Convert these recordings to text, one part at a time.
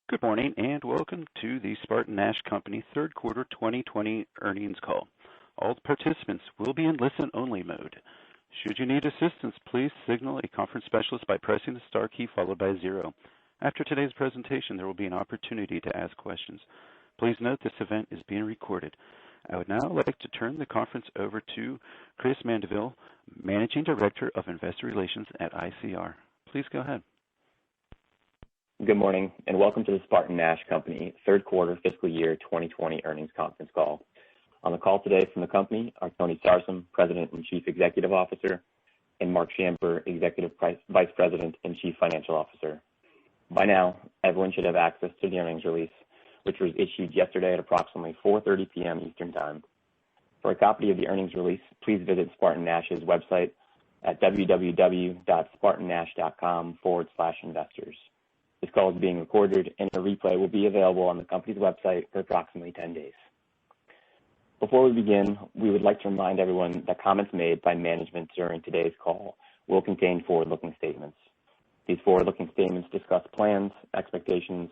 Good morning and welcome to the SpartanNash Company third quarter 2020 earnings call. All participants will be in listen-only mode. Should you need assistance, please signal a conference specialist by pressing the star key followed by 0. After today's presentation, there will be an opportunity to ask questions. Please note this event is being recorded. I would now like to turn the conference over to Chris Mandeville, Managing Director of Investor Relations at ICR. Please go ahead. Good morning and welcome to the SpartanNash Company third quarter fiscal year 2020 earnings conference call. On the call today from the company are Tony Sarsam, President and Chief Executive Officer, and Mark Schamper, Executive Vice President and Chief Financial Officer. By now, everyone should have access to the earnings release, which was issued yesterday at approximately 4:30 p.m. Eastern Time. For a copy of the earnings release, please visit SpartanNash's website at www.spartannash.com/investors. This call is being recorded and a replay will be available on the company's website for approximately 10 days. Before we begin, we would like to remind everyone that comments made by management during today's call will contain forward-looking statements. These forward-looking statements discuss plans, expectations,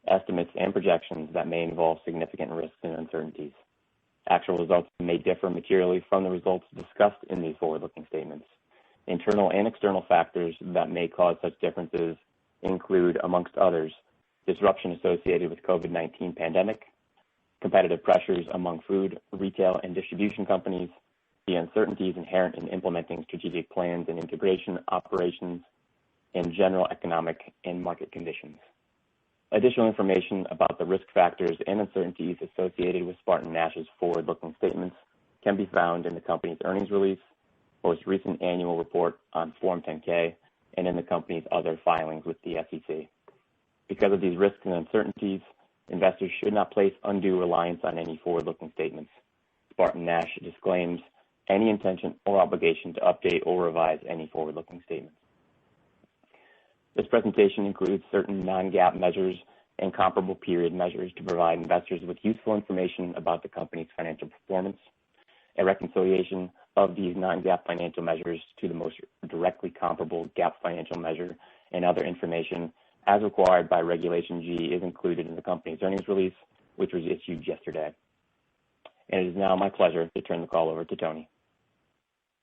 estimates, and projections that may involve significant risks and uncertainties. Actual results may differ materially from the results discussed in these forward-looking statements. Internal and external factors that may cause such differences include, amongst others, disruption associated with COVID-19 pandemic, competitive pressures among food, retail, and distribution companies, the uncertainties inherent in implementing strategic plans and integration operations, and general economic and market conditions. Additional information about the risk factors and uncertainties associated with SpartanNash's forward-looking statements can be found in the company's earnings release, most recent annual report on Form 10-K, and in the company's other filings with the SEC. Because of these risks and uncertainties, investors should not place undue reliance on any forward-looking statements. SpartanNash disclaims any intention or obligation to update or revise any forward-looking statements. This presentation includes certain non-GAAP measures and comparable period measures to provide investors with useful information about the company's financial performance. A reconciliation of these non-GAAP financial measures to the most directly comparable GAAP financial measure and other information as required by Regulation G is included in the company's earnings release, which was issued yesterday. And it is now my pleasure to turn the call over to Tony.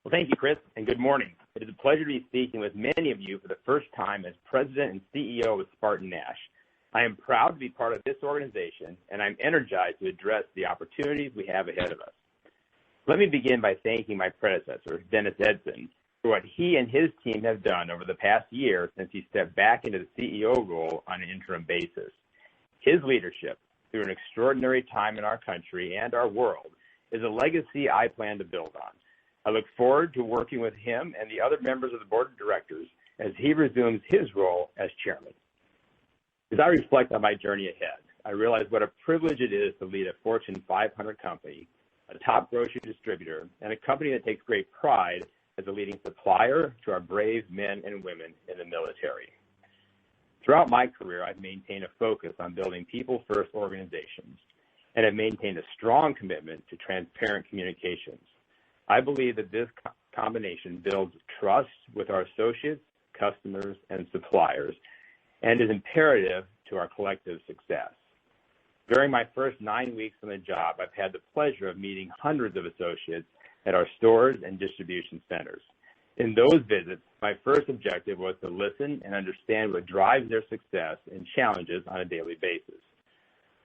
Well, thank you, Chris, and good morning. It is a pleasure to be speaking with many of you for the first time as President and CEO of SpartanNash. I am proud to be part of this organization, and I'm energized to address the opportunities we have ahead of us. Let me begin by thanking my predecessor, Dennis Edson, for what he and his team have done over the past year since he stepped back into the CEO role on an interim basis. His leadership through an extraordinary time in our country and our world is a legacy I plan to build on. I look forward to working with him and the other members of the board of directors as he resumes his role as chairman. As I reflect on my journey ahead, I realize what a privilege it is to lead a Fortune 500 company, a top grocery distributor, and a company that takes great pride as a leading supplier to our brave men and women in the military. Throughout my career, I've maintained a focus on building people-first organizations and have maintained a strong commitment to transparent communications. I believe that this combination builds trust with our associates, customers, and suppliers, and is imperative to our collective success. During my first 9 weeks on the job, I've had the pleasure of meeting hundreds of associates at our stores and distribution centers. In those visits, my first objective was to listen and understand what drives their success and challenges on a daily basis.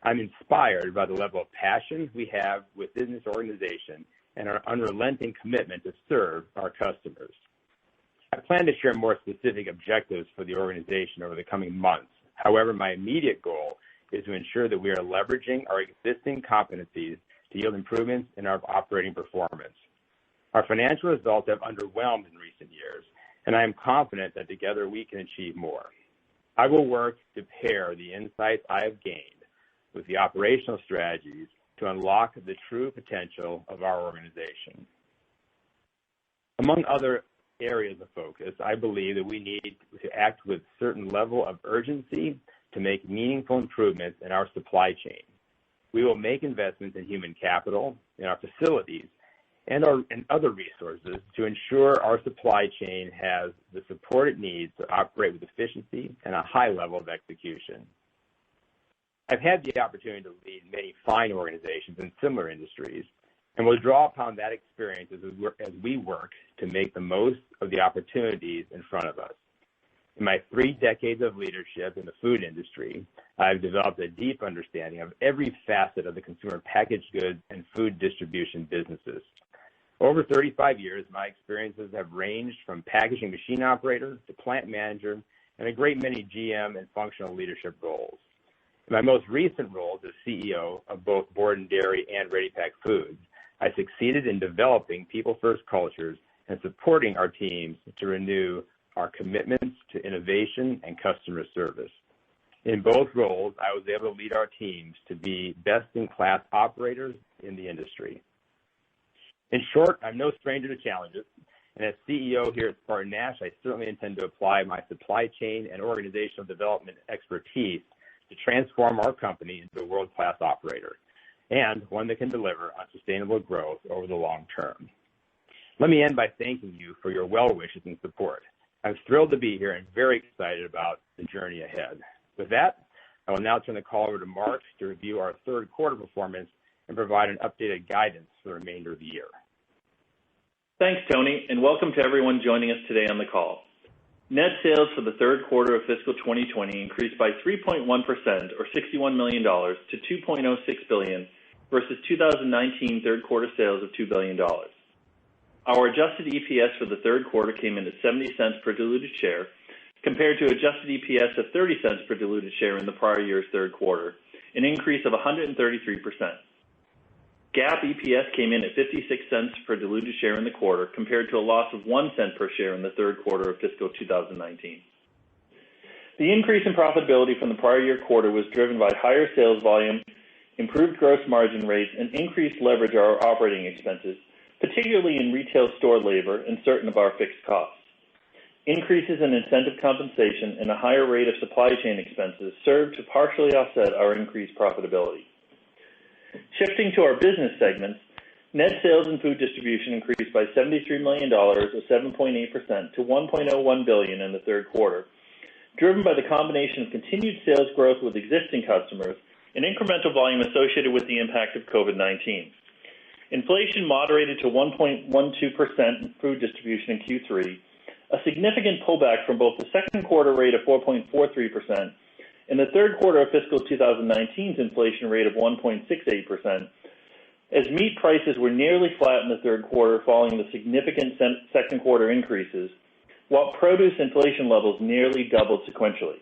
I'm inspired by the level of passion we have within this organization and our unrelenting commitment to serve our customers. I plan to share more specific objectives for the organization over the coming months. However, my immediate goal is to ensure that we are leveraging our existing competencies to yield improvements in our operating performance. Our financial results have underwhelmed in recent years, and I am confident that together we can achieve more. I will work to pair the insights I have gained with the operational strategies to unlock the true potential of our organization. Among other areas of focus, I believe that we need to act with a certain level of urgency to make meaningful improvements in our supply chain. We will make investments in human capital, in our facilities, and other resources to ensure our supply chain has the support it needs to operate with efficiency and a high level of execution. I've had the opportunity to lead many fine organizations in similar industries, and will draw upon that experience as we work to make the most of the opportunities in front of us. In my 3 decades of leadership in the food industry, I've developed a deep understanding of every facet of the consumer packaged goods and food distribution businesses. Over 35 years, my experiences have ranged from packaging machine operator to plant manager and a great many GM and functional leadership roles. In my most recent roles as CEO of both Borden Dairy and Ready Pack Foods, I succeeded in developing people-first cultures and supporting our teams to renew our commitments to innovation and customer service. In both roles, I was able to lead our teams to be best-in-class operators in the industry. In short, I'm no stranger to challenges, and as CEO here at SpartanNash, I certainly intend to apply my supply chain and organizational development expertise to transform our company into a world-class operator, and one that can deliver on sustainable growth over the long term. Let me end by thanking you for your well wishes and support. I'm thrilled to be here and very excited about the journey ahead. With that, I will now turn the call over to Mark to review our third quarter performance and provide an updated guidance for the remainder of the year. Thanks, Tony, and welcome to everyone joining us today on the call. Net sales for the third quarter of fiscal 2020 increased by 3.1%, or $61 million, to $2.06 billion, versus 2019 third quarter sales of $2 billion. Our adjusted EPS for the third quarter came in at 70 cents per diluted share, compared to adjusted EPS of 30 cents per diluted share in the prior year's third quarter, an increase of 133%. GAAP EPS came in at 56 cents per diluted share in the quarter, compared to a loss of 1 cent per share in the third quarter of fiscal 2019. The increase in profitability from the prior year quarter was driven by higher sales volume, improved gross margin rates, and increased leverage of our operating expenses, particularly in retail store labor and certain of our fixed costs. Increases in incentive compensation and a higher rate of supply chain expenses served to partially offset our increased profitability. Shifting to our business segments, net sales in food distribution increased by $73 million, or 7.8%, to $1.01 billion in the third quarter, driven by the combination of continued sales growth with existing customers and incremental volume associated with the impact of COVID-19. Inflation moderated to 1.12% in food distribution in Q3, a significant pullback from both the second quarter rate of 4.43% and the third quarter of fiscal 2019's inflation rate of 1.68%, as meat prices were nearly flat in the third quarter following the significant second quarter increases, while produce inflation levels nearly doubled sequentially.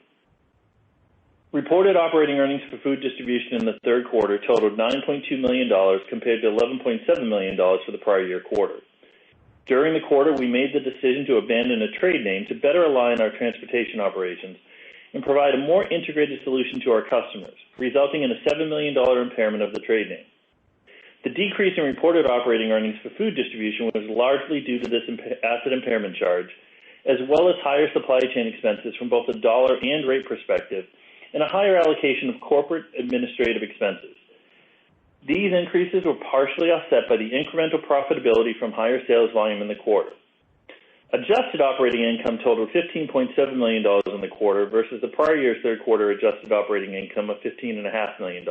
Reported operating earnings for food distribution in the third quarter totaled $9.2 million compared to $11.7 million for the prior year quarter. During the quarter, we made the decision to abandon a trade name to better align our transportation operations and provide a more integrated solution to our customers, resulting in a $7 million impairment of the trade name. The decrease in reported operating earnings for food distribution was largely due to this asset impairment charge, as well as higher supply chain expenses from both a dollar and rate perspective, and a higher allocation of corporate administrative expenses. These increases were partially offset by the incremental profitability from higher sales volume in the quarter. Adjusted operating income totaled $15.7 million in the quarter versus the prior year's third quarter adjusted operating income of $15.5 million.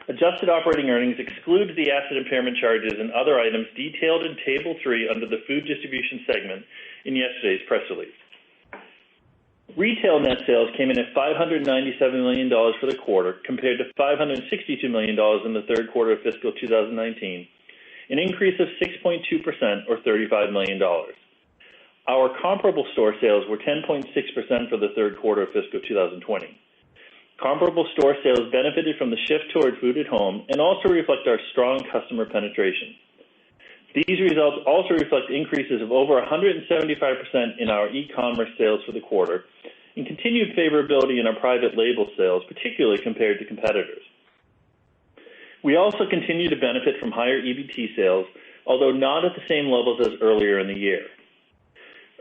Adjusted operating earnings excludes the asset impairment charges and other items detailed in Table 3 under the food distribution segment in yesterday's press release. Retail net sales came in at $597 million for the quarter, compared to $562 million in the third quarter of fiscal 2019, an increase of 6.2%, or $35 million. Our comparable store sales were 10.6% for the third quarter of fiscal 2020. Comparable store sales benefited from the shift toward food at home and also reflect our strong customer penetration. These results also reflect increases of over 175% in our e-commerce sales for the quarter and continued favorability in our private label sales, particularly compared to competitors. We also continue to benefit from higher EBT sales, although not at the same levels as earlier in the year.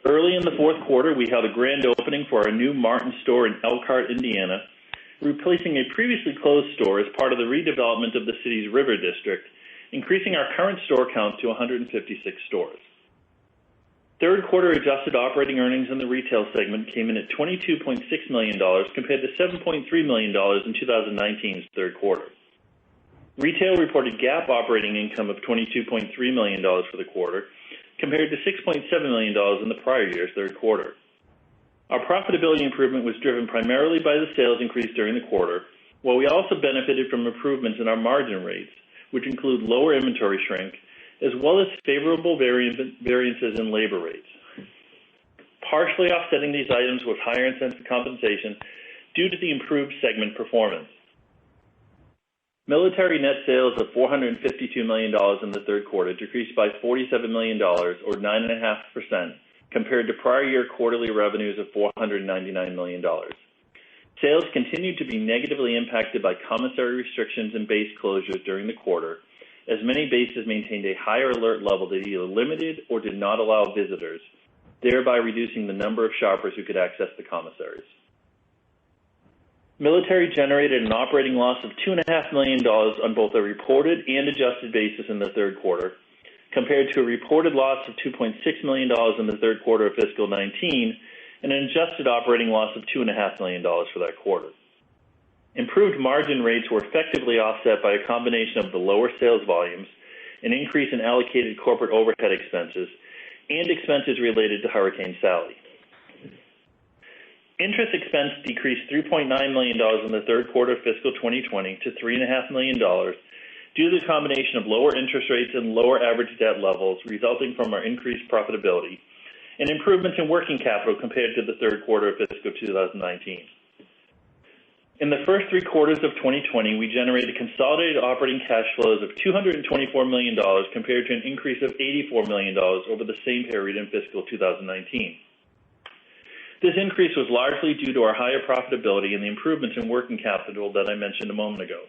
Early in the fourth quarter, we held a grand opening for our new Martin store in Elkhart, Indiana, replacing a previously closed store as part of the redevelopment of the city's River District, increasing our current store count to 156 stores. Third quarter adjusted operating earnings in the retail segment came in at $22.6 million compared to $7.3 million in 2019's third quarter. Retail reported GAAP operating income of $22.3 million for the quarter compared to $6.7 million in the prior year's third quarter. Our profitability improvement was driven primarily by the sales increase during the quarter, while we also benefited from improvements in our margin rates, which include lower inventory shrink, as well as favorable variances in labor rates. Partially offsetting these items was higher incentive compensation due to the improved segment performance. Military net sales of $452 million in the third quarter decreased by $47 million, or 9.5%, compared to prior year quarterly revenues of $499 million. Sales continued to be negatively impacted by commissary restrictions and base closures during the quarter, as many bases maintained a higher alert level that either limited or did not allow visitors, thereby reducing the number of shoppers who could access the commissaries. Military generated an operating loss of $2.5 million on both a reported and adjusted basis in the third quarter, compared to a reported loss of $2.6 million in the third quarter of fiscal 19 and an adjusted operating loss of $2.5 million for that quarter. Improved margin rates were effectively offset by a combination of the lower sales volumes, an increase in allocated corporate overhead expenses, and expenses related to Hurricane Sally. Interest expense decreased $3.9 million in the third quarter of fiscal 2020 to $3.5 million due to the combination of lower interest rates and lower average debt levels resulting from our increased profitability and improvements in working capital compared to the third quarter of fiscal 2019. In the first 3 quarters of 2020, we generated consolidated operating cash flows of $224 million compared to an increase of $84 million over the same period in fiscal 2019. This increase was largely due to our higher profitability and the improvements in working capital that I mentioned a moment ago.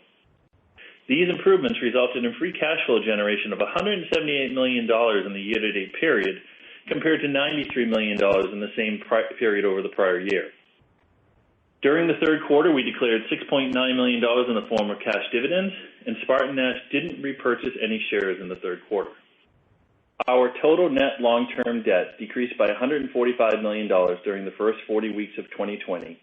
These improvements resulted in free cash flow generation of $178 million in the year-to-date period compared to $93 million in the same period over the prior year. During the third quarter, we declared $6.9 million in the form of cash dividends, and SpartanNash didn't repurchase any shares in the third quarter. Our total net long-term debt decreased by $145 million during the first 40 weeks of 2020,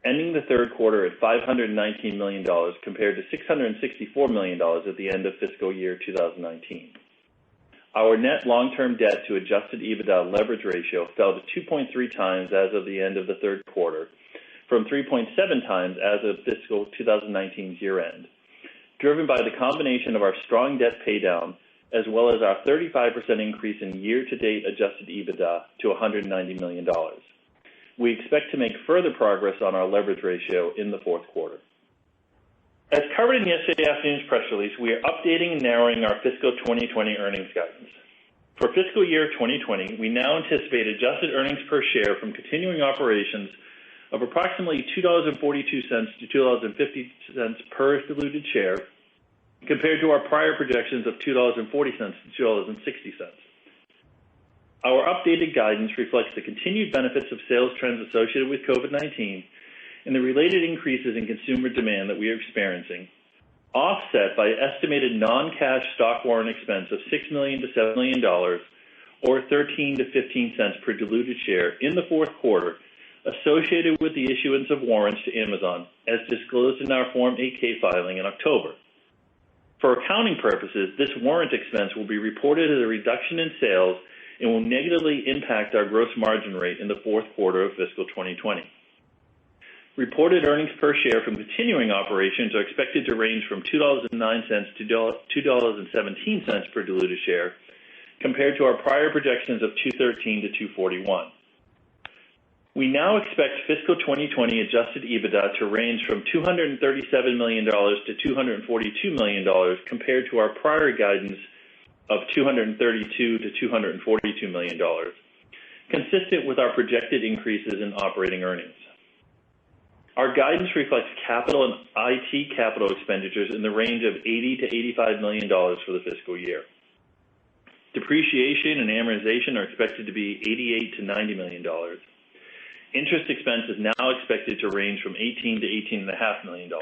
ending the third quarter at $519 million compared to $664 million at the end of fiscal year 2019. Our net long-term debt to adjusted EBITDA leverage ratio fell to 2.3 times as of the end of the third quarter, from 3.7 times as of fiscal 2019's year-end, driven by the combination of our strong debt paydown as well as our 35% increase in year-to-date adjusted EBITDA to $190 million. We expect to make further progress on our leverage ratio in the fourth quarter. As covered in yesterday afternoon's press release, we are updating and narrowing our fiscal 2020 earnings guidance. For fiscal year 2020, we now anticipate adjusted earnings per share from continuing operations of approximately $2.42 to $2.50 per diluted share, compared to our prior projections of $2.40 to $2.60. Our updated guidance reflects the continued benefits of sales trends associated with COVID-19 and the related increases in consumer demand that we are experiencing, offset by estimated non-cash stock warrant expense of $6 million to $7 million, or 13 to 15 cents per diluted share in the fourth quarter, associated with the issuance of warrants to Amazon, as disclosed in our Form 8-K filing in October. For accounting purposes, this warrant expense will be reported as a reduction in sales and will negatively impact our gross margin rate in the fourth quarter of fiscal 2020. Reported earnings per share from continuing operations are expected to range from $2.09 to $2.17 per diluted share, compared to our prior projections of $2.13 to $2.41. We now expect fiscal 2020 adjusted EBITDA to range from $237 million to $242 million, compared to our prior guidance of $232 to $242 million, consistent with our projected increases in operating earnings. Our guidance reflects capital and IT capital expenditures in the range of $80 to $85 million for the fiscal year. Depreciation and amortization are expected to be $88 to $90 million. Interest expense is now expected to range from $18 to $18.5 million.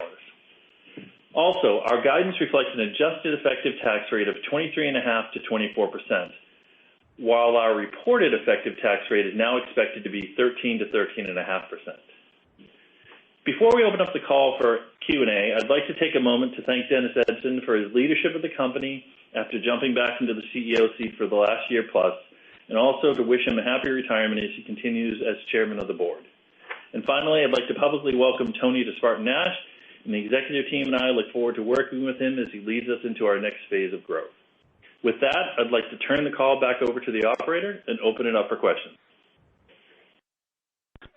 Also, our guidance reflects an adjusted effective tax rate of 23.5% to 24%. while our reported effective tax rate is now expected to be 13 to 13.5%. Before we open up the call for Q&A, I'd like to take a moment to thank Dennis Edson for his leadership of the company after jumping back into the CEO seat for the last year plus, and also to wish him a happy retirement as he continues as chairman of the board. And finally, I'd like to publicly welcome Tony to SpartanNash, and the executive team and I look forward to working with him as he leads us into our next phase of growth. With that, I'd like to turn the call back over to the operator and open it up for questions.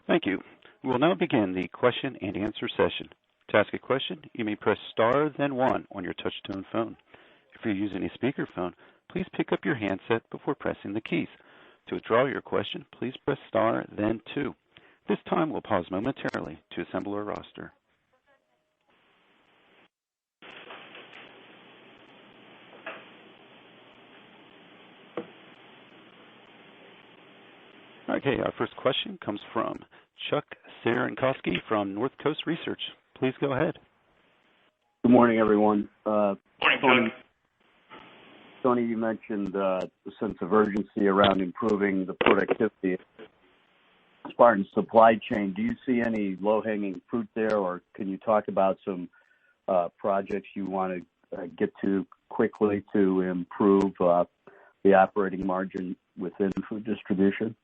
Thank you. We will now begin the question and answer session. To ask a question, you may press star, then one on your touch-tone phone. If you're using a speakerphone, please pick up your handset before pressing the keys. To withdraw your question, please press star, then two. This time, we'll pause momentarily to assemble our roster. Okay, our first question comes from Chuck Cerankosky from Northcoast Research. Please go ahead. Good morning, everyone. Morning, Chuck. Tony, you mentioned the sense of urgency around improving the productivity of Spartan's supply chain. Do you see any low-hanging fruit there, or can you talk about some projects you want to get to quickly to improve the operating margin within food distribution?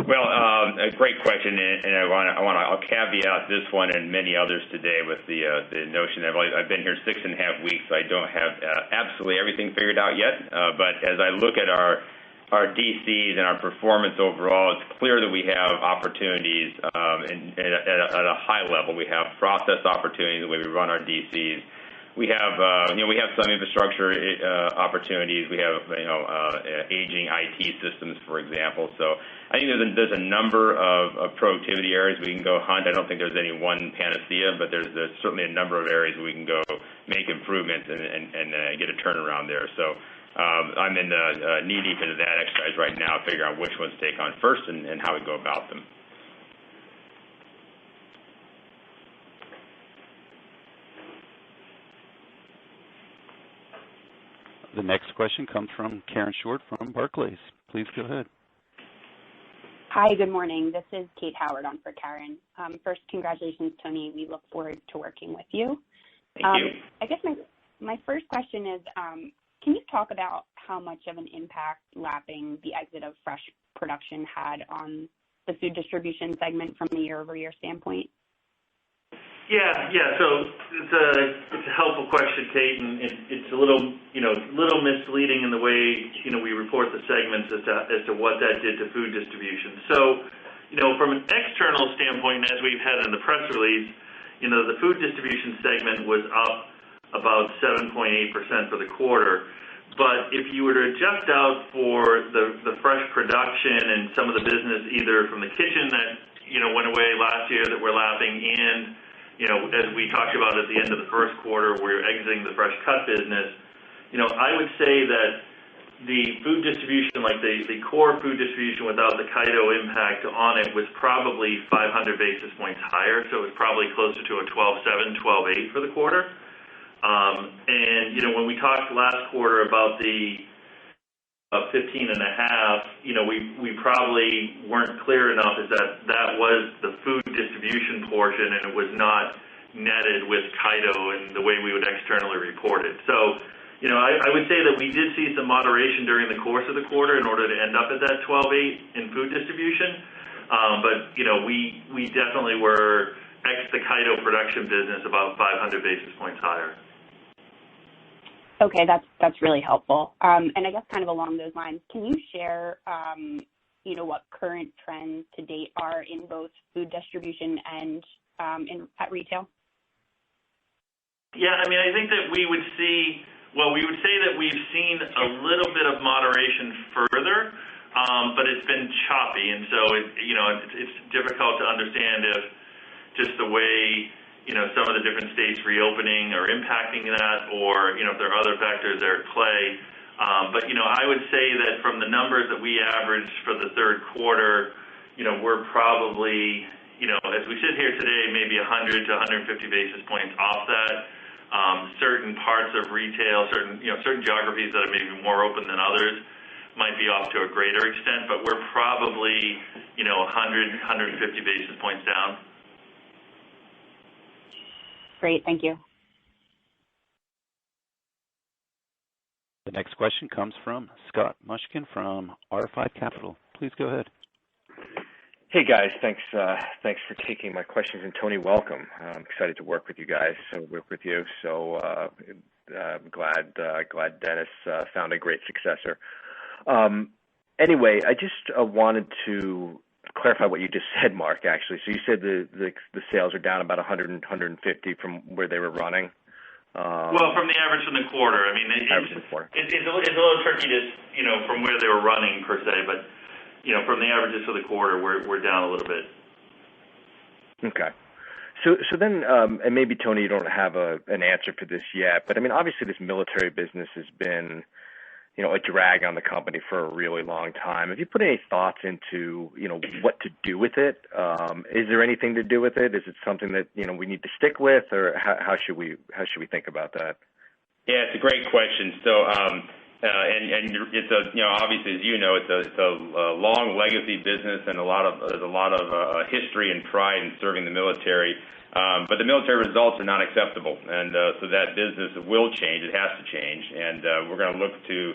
Well, a great question, and I'll caveat this one and many others today with the notion that I've been here 6.5 weeks, so I don't have absolutely everything figured out yet. But as I look at our DCs and our performance overall, it's clear that we have opportunities at a high level. We have process opportunities the way we run our DCs. We have some infrastructure opportunities. We have aging IT systems, for example. So I think there's a number of productivity areas we can go hunt. I don't think there's any one panacea, but there's certainly a number of areas where we can go make improvements and get a turnaround there. So I'm in the knee deep into that exercise right now, figuring out which ones to take on first and how we go about them. The next question comes from Karen Short from Barclays. Please go ahead. Hi, good morning. This is Kate Howard on for Karen. First, congratulations, Tony. We look forward to working with you. Thank you. I guess my first question is, can you talk about how much of an impact lapping the exit of fresh production had on the food distribution segment from a year-over-year standpoint? Yeah. So it's a helpful question, Kate, and it's a little misleading in the way we report the segments as to what that did to food distribution. So from an external standpoint, as we've had in the press release, the food distribution segment was up about 7.8% for the quarter. But if you were to adjust out for the fresh production and some of the business either from the kitchen that went away last year that we're lapping, and as we talked about at the end of the first quarter, we're exiting the fresh cut business. I would say that the food distribution, like the core food distribution without the Kaido impact on it, was probably 500 basis points higher. So it was probably closer to a 12.7, 12.8 for the quarter. And when we talked last quarter about the 15.5, we probably weren't clear enough is that was the food distribution portion, and it was not netted with Kaido and the way we would externally report it. So, I would say that we did see some moderation during the course of the quarter in order to end up at that 12.8 in food distribution. But, we definitely were ex the Kaido production business about 500 basis points higher. Okay, that's really helpful. And I guess kind of along those lines, can you share, what current trends to date are in both food distribution and at retail? Yeah, I think that we would say that we've seen a little bit of moderation further, but it's been choppy, and so it's difficult to understand if just the way some of the different states reopening are impacting that, or if there are other factors that are at play. But I would say that from the numbers that we averaged for the third quarter, we're probably as we sit here today, maybe 100 to 150 basis points off that. certain parts of retail, certain geographies that are maybe more open than others might be off to a greater extent, but we're probably 100, 150 basis points down. Great, thank you. The next question comes from Scott Mushkin from R5 Capital. Please go ahead. Hey guys, thanks for taking my questions, and Tony, welcome. I'm excited to work with you guys. Glad Dennis found a great successor. Anyway, I just wanted to clarify what you just said, Mark. Actually, so you said the sales are down about 100 and 150 from where they were running. Well, from the average from the quarter. I mean, it's a little tricky to, from where they were running per se, but from the averages for the quarter, we're down a little bit. Okay. So then, and maybe Tony, you don't have an answer for this yet, but I mean, obviously this military business has been, a drag on the company for a really long time. Have you put any thoughts into, what to do with it? Is there anything to do with it? Is it something that, we need to stick with, or how should we think about that? Yeah, it's a great question. So, and it's obviously, as you know, it's a long legacy business, and there's a lot of history and pride in serving the military. But the military results are not acceptable, and so that business will change. It has to change, and we're going to look to,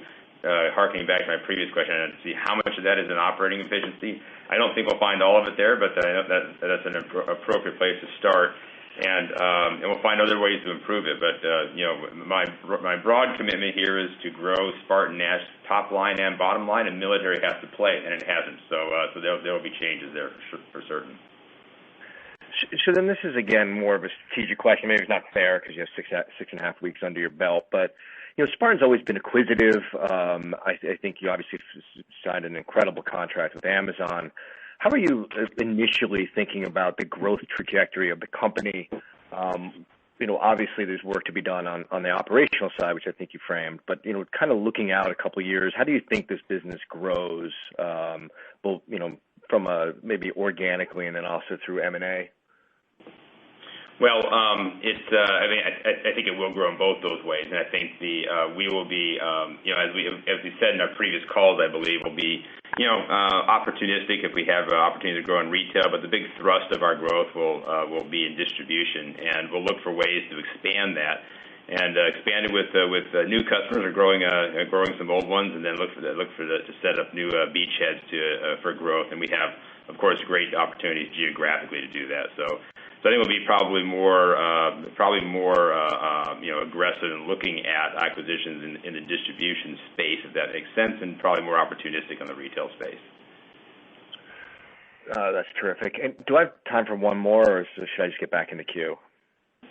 harkening back to my previous question, and see how much of that is an operating efficiency. I don't think we'll find all of it there, but I know that's an appropriate place to start, and we'll find other ways to improve it. But my broad commitment here is to grow SpartanNash top line and bottom line, and military has to play, and it hasn't. So there will be changes there for certain. So then this is, again, more of a strategic question. Maybe it's not fair because you have 6.5 weeks under your belt, but Spartan's always been acquisitive. I think you obviously signed an incredible contract with Amazon. How are you initially thinking about the growth trajectory of the company? Obviously there's work to be done on the operational side, which I think you framed, but kind of looking out a couple of years, how do you think this business grows, both from maybe organically and then also through M&A? Well, I think it will grow in both those ways, and I think we will be, as we said in our previous calls, I believe, will be, opportunistic if we have an opportunity to grow in retail. But the big thrust of our growth will be in distribution, and we'll look for ways to expand that, and expand it with new customers, or growing some old ones, and then look to set up new beachheads for growth. And we have, of course, great opportunities geographically to do that. So I think we'll be probably more aggressive in looking at acquisitions in the distribution space, if that makes sense, and probably more opportunistic on the retail space. That's terrific. And do I have time for one more, or should I just get back in the queue?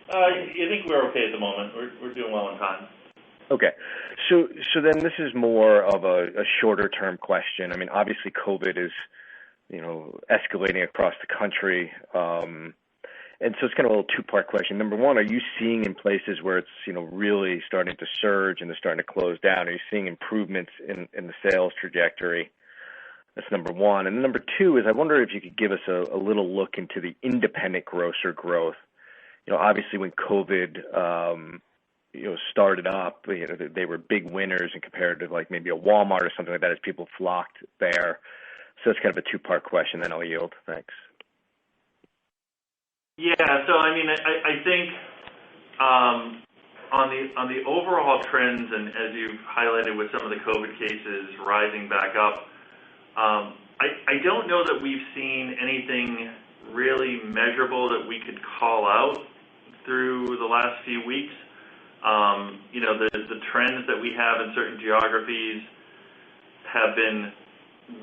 I think we're okay at the moment. We're doing well on time. Okay. So then this is more of a shorter term question. I mean, obviously COVID is, escalating across the country. And so it's kind of a little two-part question. Number one, are you seeing in places where it's, really starting to surge and they're starting to close down, are you seeing improvements in the sales trajectory? That's number one. And number two is, I wonder if you could give us a little look into the independent grocer growth. Obviously when COVID, started up, they were big winners and compared to like maybe a Walmart or something like that as people flocked there. So it's kind of a two-part question, then I'll yield. Thanks. Yeah, so I mean, I think on the overall trends, and as you've highlighted with some of the COVID cases rising back up, I don't know that we've seen anything really measurable that we could call out through the last few weeks. The trends that we have in certain geographies have been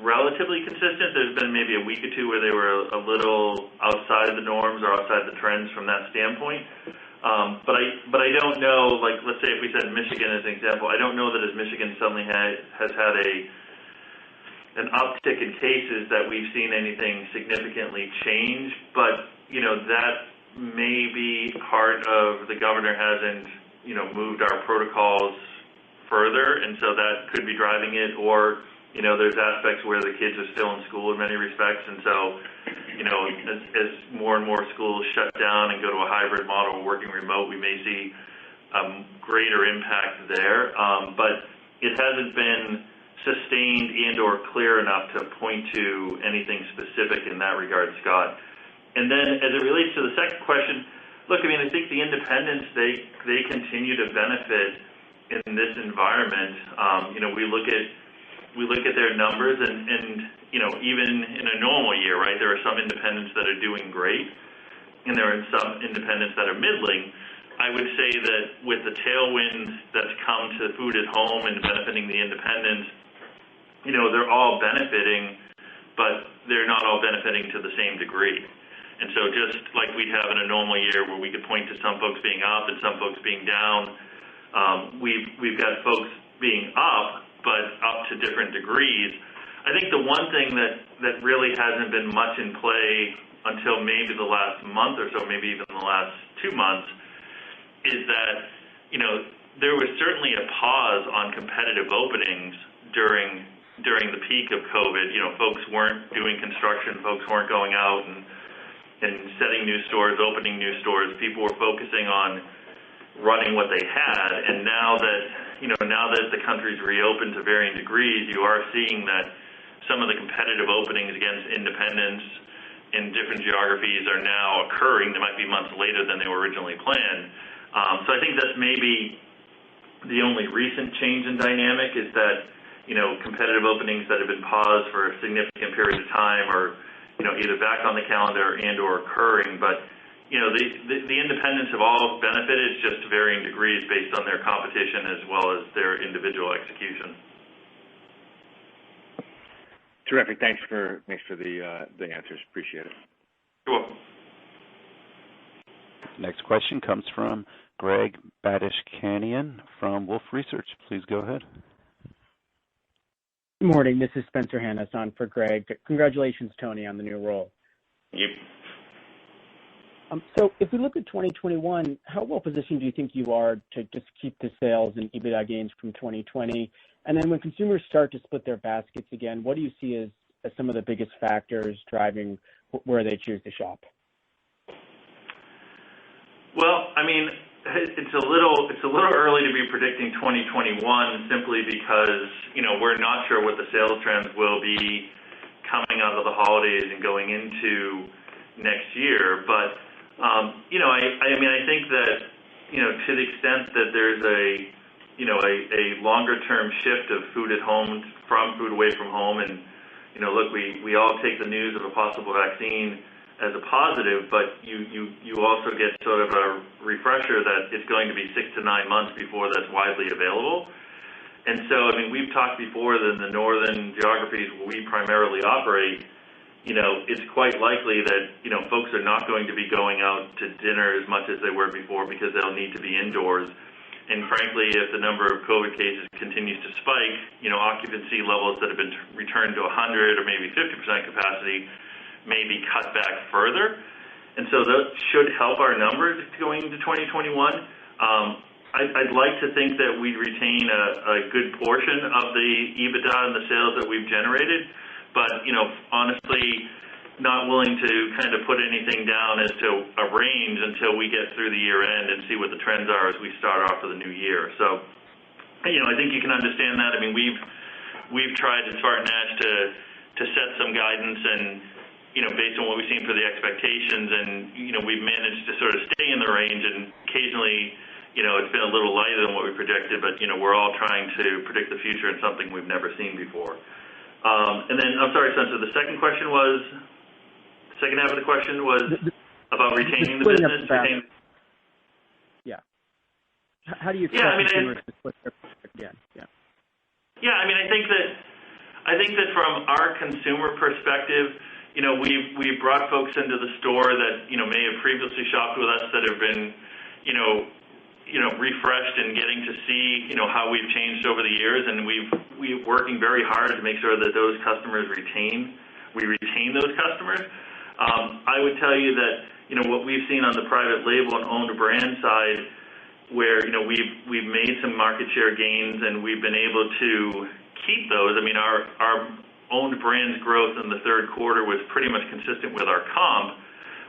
relatively consistent. There's been maybe a week or two where they were a little outside the norms or outside the trends from that standpoint. But I don't know, like, let's say if we said Michigan as an example, I don't know that as Michigan suddenly has had an uptick in cases that we've seen anything significantly change. But, that may be part of the governor hasn't, moved our protocols further, and so that could be driving it. Or there's aspects where the kids are still in school in many respects, and so, as more and more schools shut down and go to a hybrid model working remote, we may see greater impact there, but it hasn't been sustained and or clear enough to point to anything specific in that regard, Scott. And then as it relates to the second question, look, I mean, I think the independents, they continue to benefit in this environment. We look at their numbers, and even in a normal year, right, there are some independents that are doing great, and there are some independents that are middling. I would say that with the tailwind that's come to food at home and benefiting the independents, they're all benefiting, but they're not all benefiting to the same degree. And so just like we'd have in a normal year where we could point to some folks being up and some folks being down, we've got folks being up, but up to different degrees. I think the one thing that really hasn't been much in play until maybe the last month or so, maybe even the last 2 months, is that, there was certainly a pause on competitive openings during the peak of COVID. Folks weren't doing construction, folks weren't going out and setting new stores, opening new stores. People were focusing on running what they had. And now that the country's reopened to varying degrees, you are seeing that some of the competitive openings against independents in different geographies are now occurring. They might be months later than they were originally planned. So I think that's maybe the only recent change in dynamic, is that, competitive openings that have been paused for a significant period of time are, either back on the calendar and or occurring. But, the independents have all benefited, just to varying degrees based on their competition as well as their individual execution. Terrific. Thanks for the answers. Appreciate it. You're welcome. Next question comes from Greg Badishkanian from Wolfe Research. Please go ahead. Good morning. This is Spencer Hannes on for Greg. Congratulations, Tony, on the new role. Yep. So if we look at 2021, how well positioned do you think you are to just keep the sales and EBITDA gains from 2020? And then when consumers start to split their baskets again, what do you see as some of the biggest factors driving where they choose to shop? Well, I mean, it's a little early to be predicting 2021, simply because we're not sure what the sales trends will be coming out of the holidays and going into next year. But I think that to the extent that there's a longer term shift of food at home from food away from home, and look, we all take the news of a possible vaccine as a positive, but you also get sort of a refresher that it's going to be 6 to 9 months before that's widely available. And so, I mean, we've talked before that in the northern geographies where we primarily operate, it's quite likely that, folks are not going to be going out to dinner as much as they were before, because they'll need to be indoors. And frankly, if the number of COVID cases continues to spike, occupancy levels that have been returned to 100 or maybe 50% capacity may be cut back further. And so that should help our numbers going into 2021. I'd like to think that we retain a good portion of the EBITDA and the sales that we've generated, but, honestly, not willing to kind of put anything down as to a range until we get through the year end and see what the trends are as we start off for the new year. So, I think you can understand that. I mean, we've tried at SpartanNash to set some guidance and, based on what we've seen for the expectations, and, we've managed to sort of stay in the range, and occasionally, it's been a little lighter than what we predicted, but, we're all trying to predict the future in something we've never seen before. And then, I'm sorry, Spencer, the second half of the question was about retaining the business. Yeah. How do you expect consumers to split their baskets again? Yeah. Yeah, I mean, I think that from our consumer perspective, we've brought folks into the store that, may have previously shopped with us, that have been, refreshed and getting to see, how we've changed over the years. And we're working very hard to make sure that those customers we retain those customers. I would tell you that, what we've seen on the private label and owned brand side, where, we've made some market share gains and we've been able to keep those. I mean, our owned brands growth in the third quarter was pretty much consistent with our comp,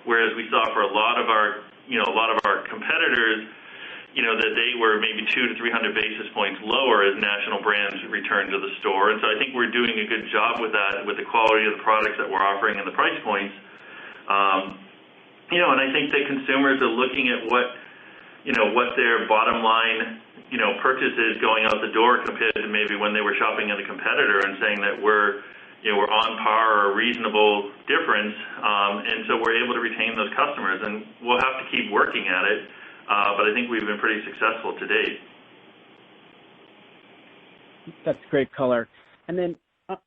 whereas we saw for a lot of our competitors, that they were maybe 200 to 300 basis points lower as national brands returned to the store. And so I think we're doing a good job with that, with the quality of the products that we're offering and the price points. And I think that consumers are looking at what their bottom line, purchase is going out the door compared to maybe when they were shopping at a competitor, and saying that we're on par or a reasonable difference. And so we're able to retain those customers, and we'll have to keep working at it. But I think we've been pretty successful to date. That's great color. And then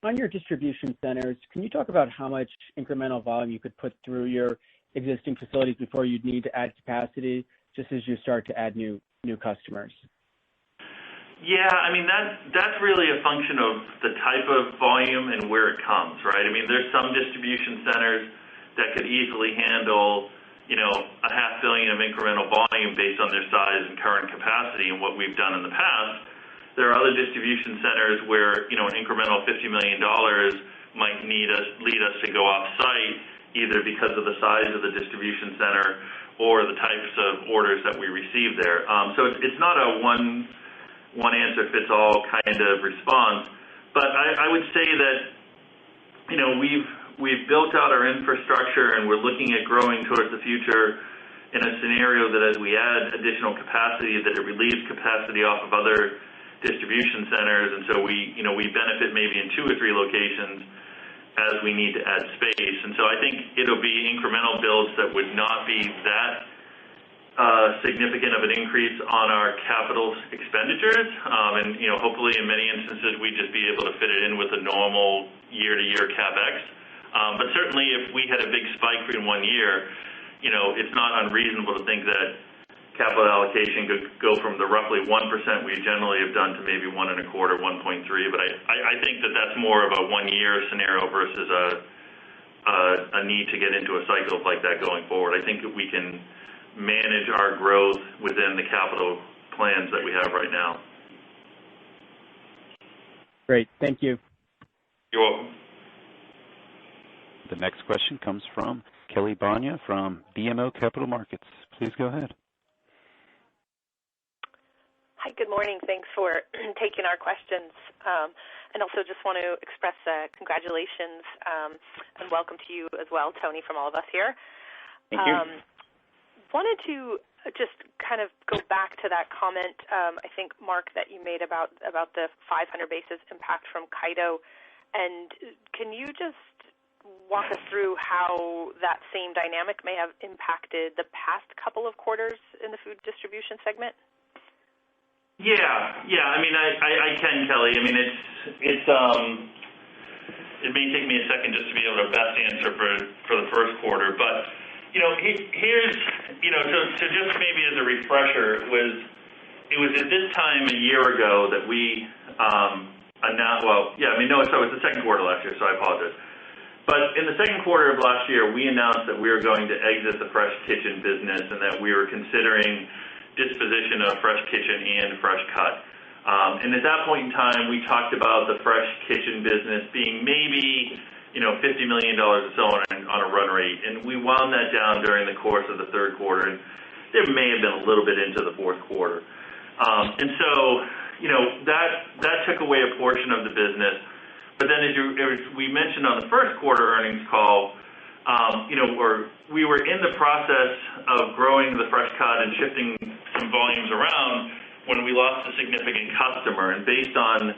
on your distribution centers, can you talk about how much incremental volume you could put through your existing facilities before you'd need to add capacity, just as you start to add new customers? Yeah, that's really a function of the type of volume and where it comes, right? There's some distribution centers that could easily handle, a $500 million of incremental volume based on their size and current capacity and what we've done in the past. There are other distribution centers where, an incremental $50 million might lead us to go off-site, either because of the size of the distribution center or the types of orders that we receive there. So it's not a one answer fits all kind of response. But I would say that, we've built out our infrastructure, and we're looking at growing towards the future in a scenario that as we add additional capacity, that it relieves capacity off of other distribution centers. And so we benefit maybe in 2 or 3 locations as we need to add space. And so I think it'll be incremental builds that would not be that significant of an increase on our capital expenditures. And hopefully in many instances we'd just be able to fit it in with a normal year-to-year CapEx. But certainly if we had a big spike in one year, it's not unreasonable to think that capital allocation could go from the roughly 1% we generally have done to maybe 1.25%, 1.3%. But I think that that's more of a 1-year scenario versus a need to get into a cycle like that going forward. I think that we can manage our growth within the capital plans that we have right now. Great. Thank you. You're welcome. The next question comes from Kelly Banya from BMO Capital Markets. Please go ahead. Hi, good morning. Thanks for taking our questions. And also just want to express congratulations and welcome to you as well, Tony, from all of us here. Thank you. Wanted to just kind of go back to that comment, I think, Mark, that you made about the 500 basis impact from Kaido. And can you just walk us through how that same dynamic may have impacted the past couple of quarters in the food distribution segment? Yeah. I can, Kelly. It may take me a second just to be able to best answer for the first quarter, but here's so just maybe as a refresher, it was at this time a year ago that we announced. So it was the second quarter last year, so I apologize. But in the second quarter of last year, we announced that we were going to exit the Fresh Kitchen business and that we were considering disposition of Fresh Kitchen and Fresh Cut. And at that point in time, we talked about the Fresh Kitchen business being maybe $50 million or so on a run rate. And we wound that down during the course of the third quarter, and there may have been a little bit into the fourth quarter. And so, that took away a portion of the business. But then as we mentioned on the first quarter earnings call, we were in the process of growing the Fresh Cut and shifting some volumes around when we lost a significant customer. And based on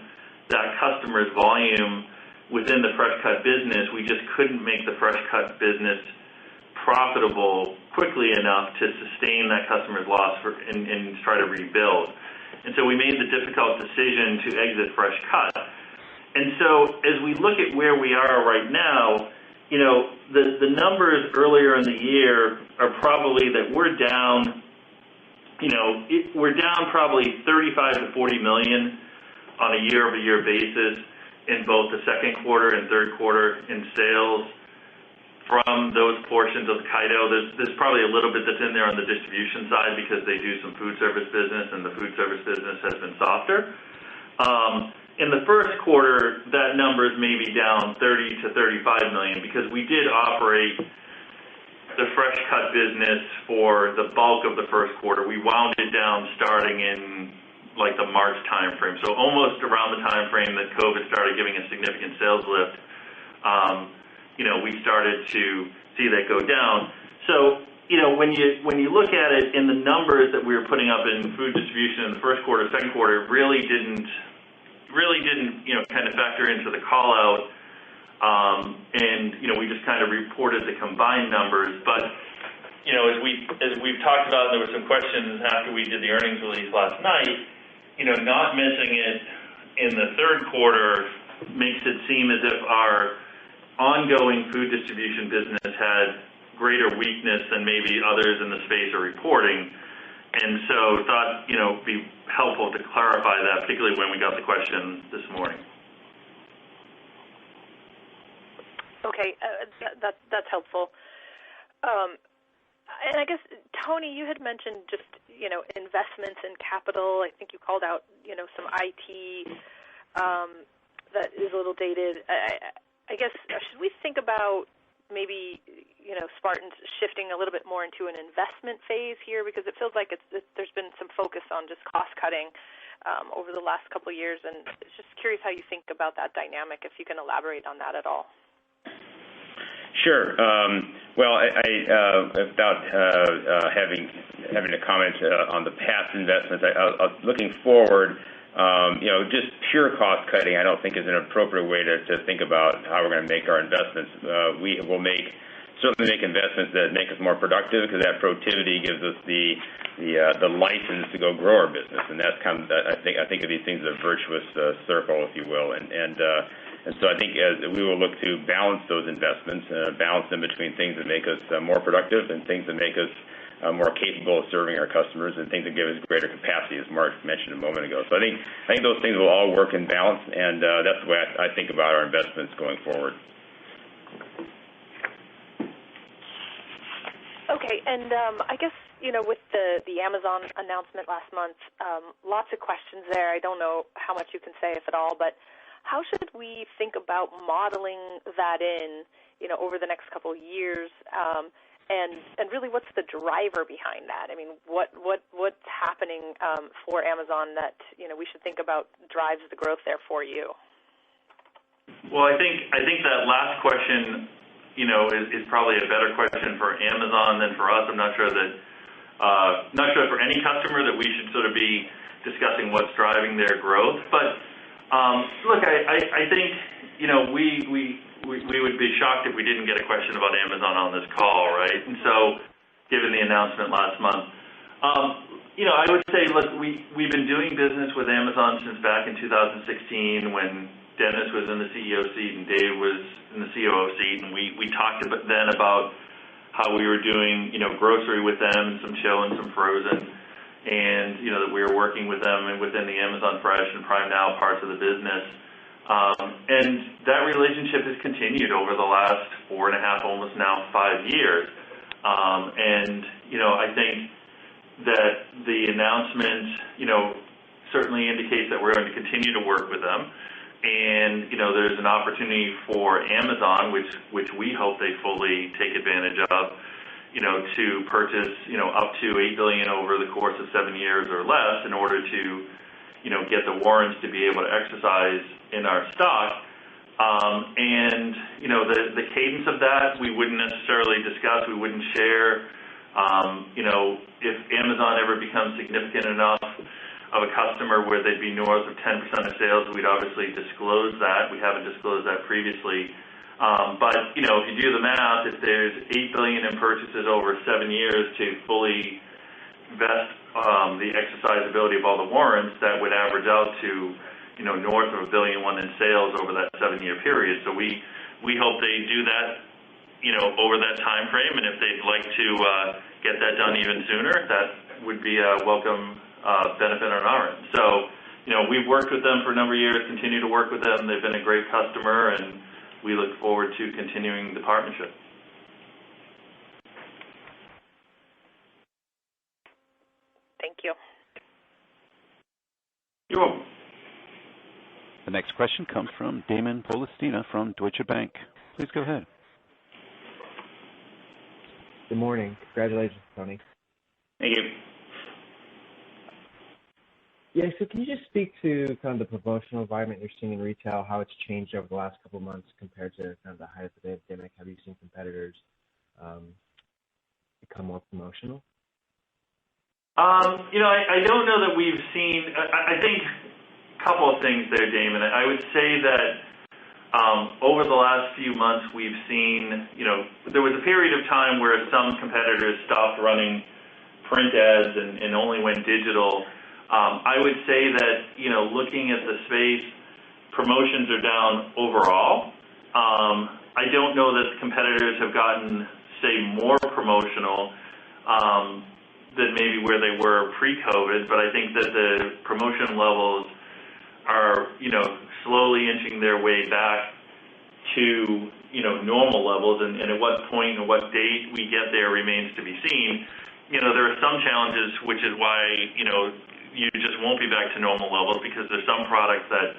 that customer's volume within the Fresh Cut business, we just couldn't make the Fresh Cut business profitable quickly enough to sustain that customer's loss and try to rebuild. And so we made the difficult decision to exit Fresh Cut. And so as we look at where we are right now, the numbers earlier in the year are probably that we're down, we're down probably $35 to $40 million on a year-over-year basis in both the second quarter and third quarter in sales from those portions of Kaido. There's probably a little bit that's in there on the distribution side because they do some food service business, and the food service business has been softer. In the first quarter, that number is maybe down $30 to $35 million because we did operate the fresh cut business for the bulk of the first quarter. We wound it down starting in like the March timeframe. So almost around the timeframe that COVID started giving a significant sales lift, we started to see that go down. So, when you look at it in the numbers that we were putting up in food distribution in the first quarter, second quarter, really didn't kind of factor into the call out. And we just kind of reported the combined numbers. But, as we've talked about, there were some questions after we did the earnings release last night, not mentioning it in the third quarter makes it seem as if our ongoing food distribution business had greater weakness than maybe others in the space are reporting. And so thought, it'd be helpful to clarify that, particularly when we got the question this morning. Okay, that's helpful. And I guess, Tony, you had mentioned just, investments in capital. I think you called out, some IT that is a little dated. I guess, should we think about maybe, Spartan's shifting a little bit more into an investment phase here? Because it feels like there's been some focus on just cost cutting over the last couple of years. And just curious how you think about that dynamic, if you can elaborate on that at all. Sure. Well, without having to comment on the past investments, looking forward, just pure cost cutting, I don't think is an appropriate way to think about how we're going to make our investments. We will certainly make investments that make us more productive, because that productivity gives us the license to go grow our business, and that's kind of I think of these things as a virtuous circle, if you will, and so I think we will look to balance those investments, balance them between things that make us more productive and things that make us more capable of serving our customers, and things that give us greater capacity, as Mark mentioned a moment ago. So I think those things will all work in balance, and that's the way I think about our investments going forward. Okay, and I guess, with the Amazon announcement last month, lots of questions there. I don't know how much you can say, if at all, but how should we think about modeling that in, over the next couple of years? And really, what's the driver behind that? I mean, what's happening for Amazon that we should think about drives the growth there for you? Well, I think that last question, is probably a better question for Amazon than for us. I'm not sure for any customer that we should sort of be discussing what's driving their growth. But look, I think we would be shocked if we didn't get a question about Amazon on this call, right? And so, given the announcement last month, I would say, look, we've been doing business with Amazon since back in 2016, when Dennis was in the CEO seat and Dave was in the COO seat, and we talked then about how we were doing, grocery with them, some chill and some frozen, and that we were working with them and within the Amazon Fresh and Prime Now parts of the business. And that relationship has continued over the last 4.5, almost now 5 years. And I think that the announcement, certainly indicates that we're going to continue to work with them. And, there's an opportunity for Amazon, which we hope they fully take advantage of, to purchase, up to $8 billion over the course of 7 years or less, in order to, get the warrants to be able to exercise in our stock. And, the cadence of that, we wouldn't necessarily discuss, we wouldn't share. If Amazon ever becomes significant enough of a customer where they'd be north of 10% of sales, we'd obviously disclose that. We haven't disclosed that previously. But, if you do the math, if there's $8 billion in purchases over 7 years to fully vest the exercisability of all the warrants, that would average out to, north of $1 billion in sales over that 7-year period. So we hope they do that, over that time frame. And if they'd like to get that done even sooner, that would be a welcome benefit on our end. So, we've worked with them for a number of years, continue to work with them. They've been a great customer, and we look forward to continuing the partnership. Thank you. You're welcome. The next question comes from Damon Polistina from Deutsche Bank. Please go ahead. Good morning. Congratulations, Tony. Thank you. Yeah, so can you just speak to kind of the promotional environment you're seeing in retail, how it's changed over the last couple of months compared to kind of the height of the pandemic? Have you seen competitors become more promotional? I don't know that we've seen, I think a couple of things there, Damon. I would say that over the last few months we've seen, there was a period of time where some competitors stopped running print ads and only went digital. I would say that, looking at the space, promotions are down overall. I don't know that competitors have gotten, say, more promotional than maybe where they were pre-COVID, but I think that the promotion levels are, slowly inching their way back to, normal levels, and at what point and what date we get there remains to be seen. There are some challenges, which is why, you just won't be back to normal levels, because there's some products that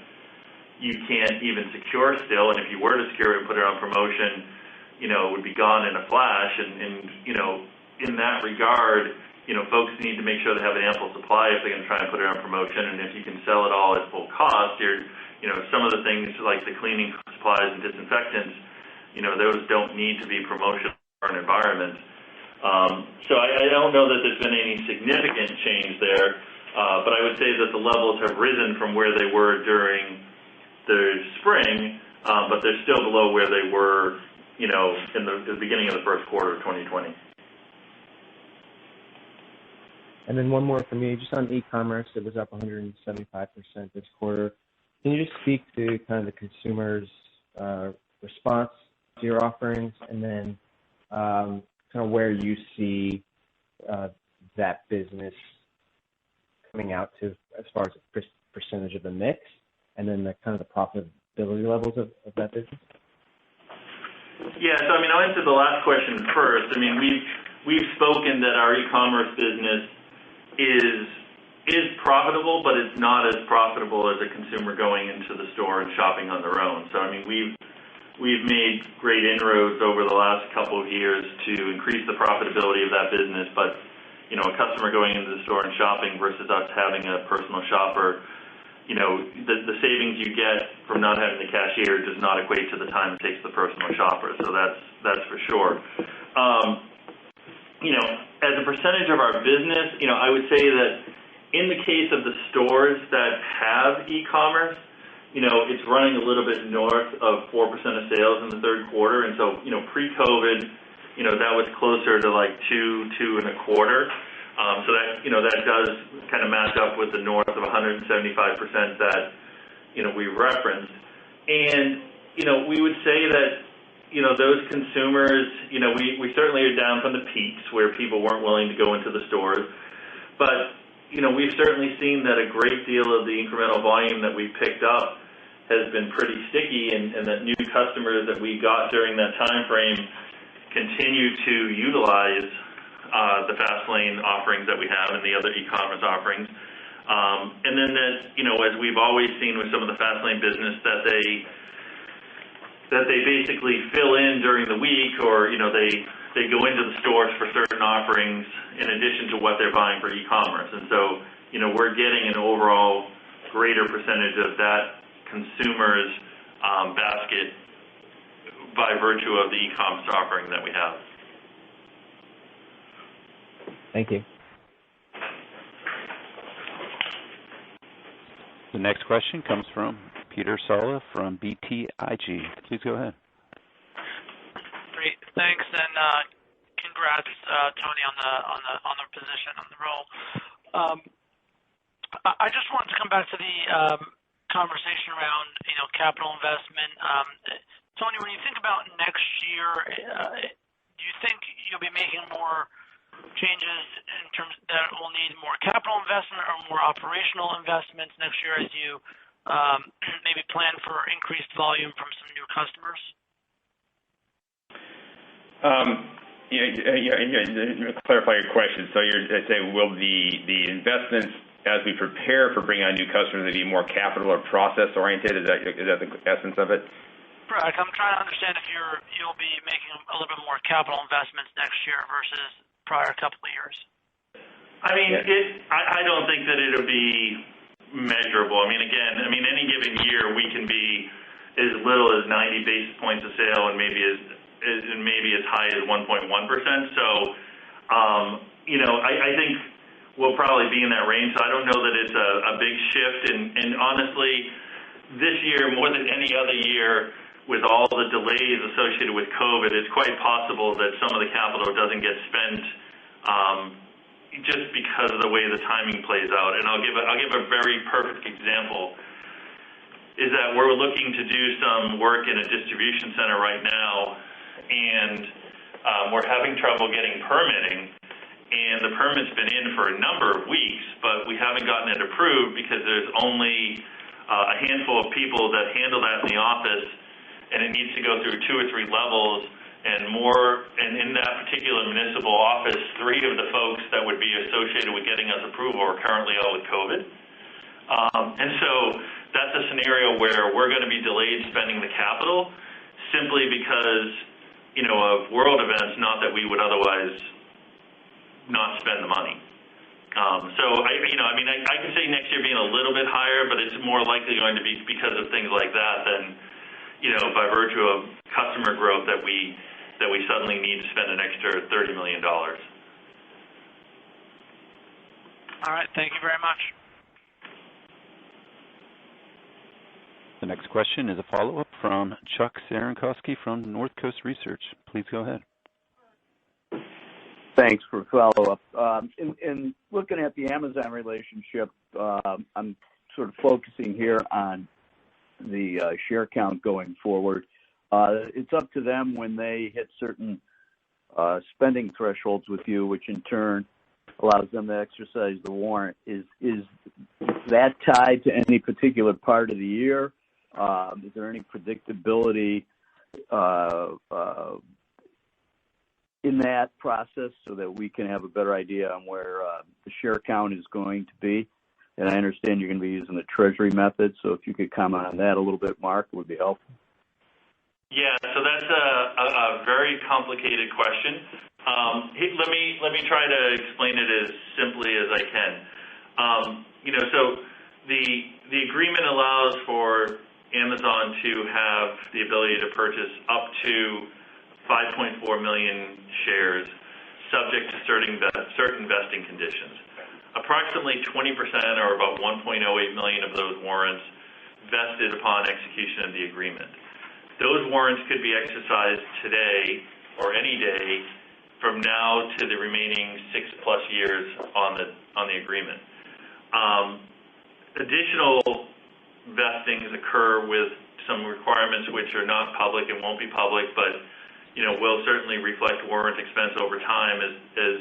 you can't even secure still, and if you were to secure it and put it on promotion, it would be gone in a flash, and in that regard, folks need to make sure they have an ample supply if they're going to try and put it on promotion, and if you can sell it all at full cost, some of the things like the cleaning supplies and disinfectants, those don't need to be promotional for an environment. So I don't know that there's been any significant change there, but I would say that the levels have risen from where they were during the spring, but they're still below where they were, in the beginning of the first quarter of 2020. And then one more for me, just on e-commerce, it was up 175% this quarter. Can you just speak to kind of the consumer's response to your offerings, and then kind of where you see that business coming out to as far as a percentage of the mix, and then the kind of the profitability levels of that business? Yeah, so I'll answer the last question first. We've spoken that our e-commerce business is profitable, but it's not as profitable as a consumer going into the store and shopping on their own. So we've made great inroads over the last couple of years to increase the profitability of that business, but a customer going into the store and shopping versus us having a personal shopper, the savings you get from not having the cashier does not equate to the time it takes the personal shopper. So that's for sure. As a percentage of our business, I would say that in the case of the stores that have e-commerce, it's running a little bit north of 4% of sales in the third quarter. And so, pre-COVID, that was closer to like 2.25. So that does kind of match up with the north of 175% that, we referenced. And, we would say that, those consumers, we certainly are down from the peaks where people weren't willing to go into the stores. But, we've certainly seen that a great deal of the incremental volume that we picked up has been pretty sticky, and that new customers that we got during that time frame continue to utilize the fast lane offerings that we have and the other e-commerce offerings. And then that, as we've always seen with some of the fast lane business, that they basically fill in during the week, or, they go into the stores for certain offerings in addition to what they're buying for e-commerce. And so, we're getting an overall greater percentage of that consumer's basket by virtue of the e-commerce offering that we have. Thank you. The next question comes from Peter Saleh from BTIG. Please go ahead. Great, thanks, and congrats, Tony, on the position, on the role. I just wanted to come back to the conversation around capital investment. Tony, when you think about next year, do you think you'll be making more changes in terms that will need more capital investment or more operational investments next year as you maybe plan for increased volume from some new customers? Clarify your question. So you're saying, will the investments as we prepare for bringing on new customers be more capital or process oriented? Is that the essence of it? Correct. I'm trying to understand if you'll be making a little bit more capital investments next year versus prior couple of years. I mean, I don't think that it'll be measurable. I mean, again, any given year we can be as little as 90 basis points of sale and maybe as high as 1.1%. So, I think we'll probably be in that range. So I don't know that it's a big shift. And honestly, this year more than any other year, with all the delays associated with COVID, it's quite possible that some of the capital doesn't get spent just because of the way the timing plays out. And I'll give a very perfect example. Is that we're looking to do some work in a distribution center right now, and we're having trouble getting permitting. And the permit's been in for a number of weeks, but we haven't gotten it approved because there's only a handful of people that handle that in the office, and it needs to go through 2 or 3 levels and more. And in that particular municipal office, 3 of the folks that would be associated with getting us approval are currently out with COVID. And so that's a scenario where we're going to be delayed spending the capital simply because, of world events, not that we would otherwise not spend the money. So I can say next year being a little bit higher, but it's more likely going to be because of things like that than, by virtue of customer growth that we suddenly need to spend an extra $30 million. All right. Thank you very much. The next question is a follow-up from Chuck Cerankosky from Northcoast Research. Please go ahead. Thanks for follow-up. In looking at the Amazon relationship, I'm sort of focusing here on the share count going forward. It's up to them when they hit certain spending thresholds with you, which in turn allows them to exercise the warrant. Is that tied to any particular part of the year? Is there any predictability in that process so that we can have a better idea on where the share count is going to be? And I understand you're going to be using the Treasury method, so if you could comment on that a little bit, Mark, it would be helpful. Yeah, so that's a very complicated question. Let me try to explain it as simply as I can. So the agreement allows for Amazon to have the ability to purchase up to 5.4 million shares, subject to certain vesting conditions. Approximately 20%, or about 1.08 million of those warrants, vested upon execution of the agreement. Those warrants could be exercised today or any day from now to the remaining 6+ years on the agreement. Additional vestings occur with some requirements which are not public and won't be public, but will certainly reflect warrant expense over time as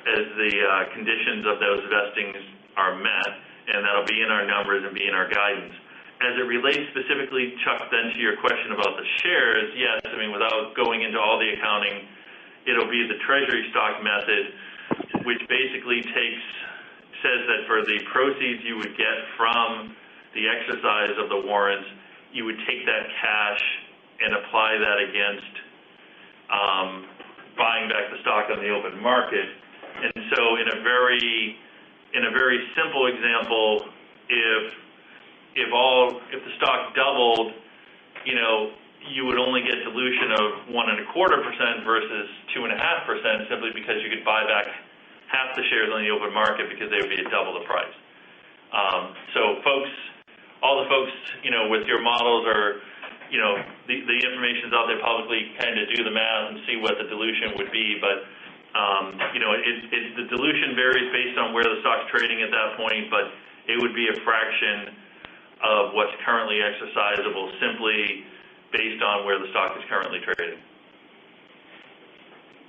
the conditions of those vestings are met, and that'll be in our numbers and be in our guidance. As it relates specifically, Chuck, then to your question about the shares, yes, without going into all the accounting, it'll be the Treasury stock method, which basically says that for the proceeds you would get from the exercise of the warrants, you would take that cash and apply that against buying back the stock on the open market. And so in a very simple example, if the stock doubled, you would only get dilution of 1.25% versus 2.5%, simply because you could buy back half the shares on the open market because they would be at double the price. So all the folks, with your models are, the information's out there publicly, kind of do the math and see what the dilution would be. But, the dilution varies based on where the stock's trading at that point, but it would be a fraction of what's currently exercisable simply based on where the stock is currently trading.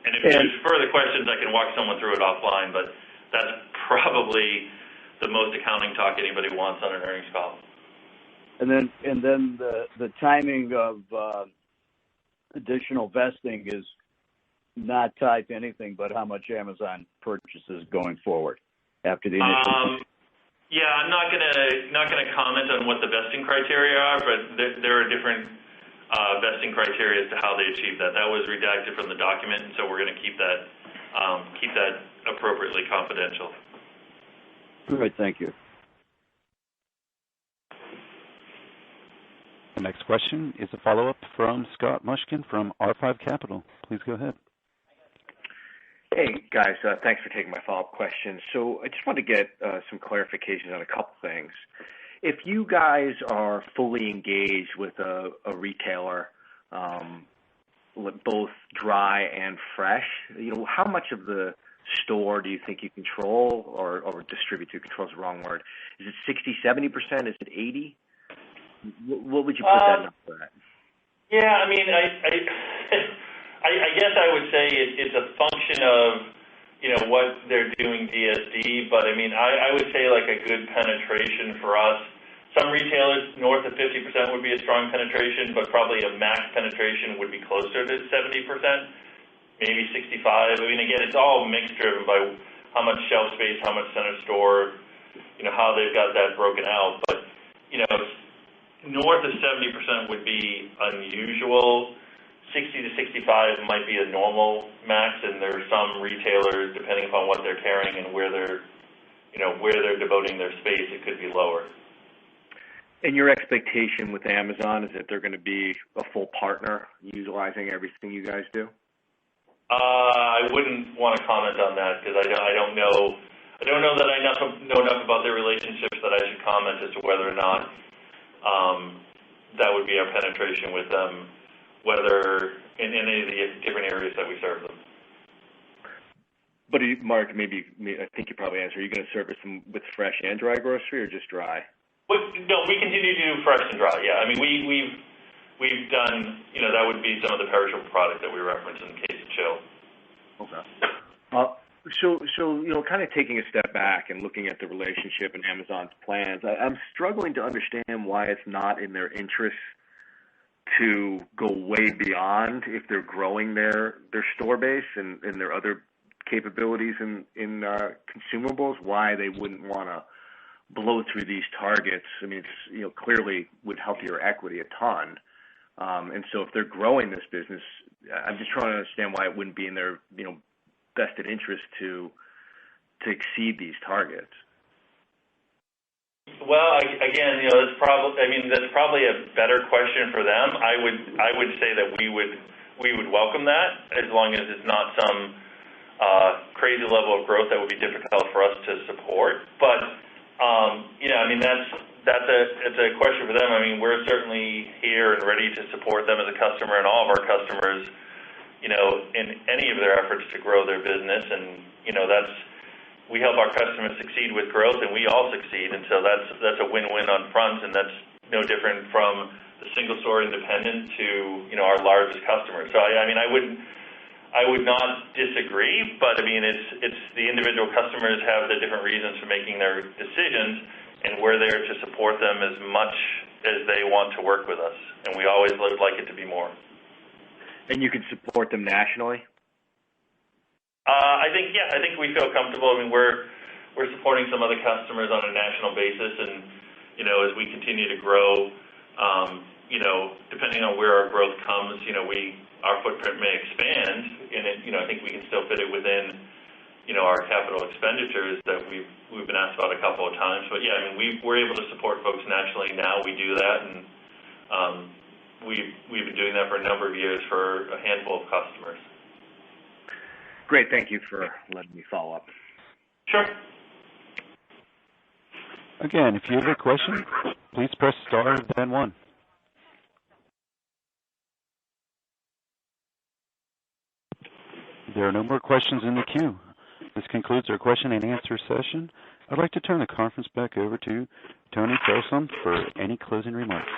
And if there's further questions, I can walk someone through it offline, but that's probably the most accounting talk anybody wants on an earnings call. And then the timing of additional vesting is not tied to anything but how much Amazon purchases going forward after the initial. Yeah, I'm not gonna comment on what the vesting criteria are, but there are different vesting criteria as to how they achieve that. That was redacted from the document, and so we're going to keep that appropriately confidential. Great, thank you. The next question is a follow-up from Scott Mushkin from R5 Capital. Please go ahead. Hey, guys. Thanks for taking my follow-up question. So I just want to get some clarifications on a couple things. If you guys are fully engaged with a retailer, both dry and fresh, how much of the store do you think you control or distribute to? Control is the wrong word. Is it 60, 70%? Is it 80? What would you put that number at? Yeah, I mean, I guess I would say it's a function of, what they're doing DSD, but I mean, I would say like a good penetration for us. Some retailers north of 50% would be a strong penetration, but probably a max penetration would be closer to 70%, maybe 65. I mean, again, it's all mix driven by how much shelf space, how much center store, how they've got that broken out. But, north of 70% would be unusual. 60 to 65 might be a normal max, and there are some retailers, depending upon what they're carrying and where they're devoting their space, it could be lower. And your expectation with Amazon is that they're going to be a full partner utilizing everything you guys do? I wouldn't want to comment on that because I don't know. I don't know that I know enough about their relationships that I should comment as to whether or not that would be our penetration with them, whether in any of the different areas that we serve them. But Mark, maybe I think you probably answered. Are you going to service them with fresh and dry grocery or just dry? No, we continue to do fresh and dry. Yeah, I mean we've done. That would be some of the perishable product that we reference in the case of chill. Okay. So kind of taking a step back and looking at the relationship and Amazon's plans, I'm struggling to understand why it's not in their interest to go way beyond if they're growing their store base and their other capabilities in consumables. Why they wouldn't want to blow through these targets. I mean, it's clearly would help your equity a ton. And so if they're growing this business, I'm just trying to understand why it wouldn't be in their vested interest to exceed these targets. Well, again, that's probably a better question for them. I would say that we would welcome that as long as it's not some crazy level of growth that would be difficult for us to support. But it's a question for them. I mean, we're certainly here and ready to support them as a customer and all of our customers, in any of their efforts to grow their business. And, we help our customers succeed with growth and we all succeed. And so that's a win-win on fronts. And that's no different from the single store independent to, our largest customers. So, I would not disagree, but I mean, it's the individual customers have the different reasons for making their decisions, and we're there to support them as much as they want to work with us. And we always would like it to be more. And you can support them nationally? I think we feel comfortable. I mean, we're supporting some other customers on a national basis, and as we continue to grow, depending on where our growth comes, our footprint may expand, and I think we can still fit it within our capital expenditures that we've been asked about a couple of times. But yeah, I mean, we're able to support folks nationally now. We do that, and we've been doing that for a number of years for a handful of customers. Great, thank you for letting me follow up. Sure. Again, if you have a question, please press star then one. There are no more questions in the queue. This concludes our question and answer session. I'd like to turn the conference back over to Tony Felsom for any closing remarks.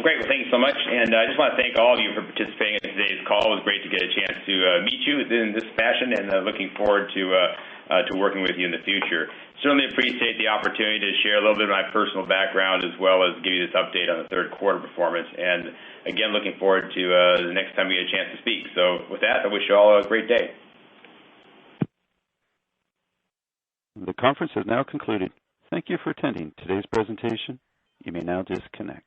Great. Well, thank you so much. And I just want to thank all of you for participating in today's call. It was great to get a chance to meet you in this fashion, and looking forward to working with you in the future. Certainly appreciate the opportunity to share a little bit of my personal background as well as give you this update on the third quarter performance. And again, looking forward to the next time we get a chance to speak. So with that, I wish you all a great day. The conference has now concluded. Thank you for attending today's presentation. You may now disconnect.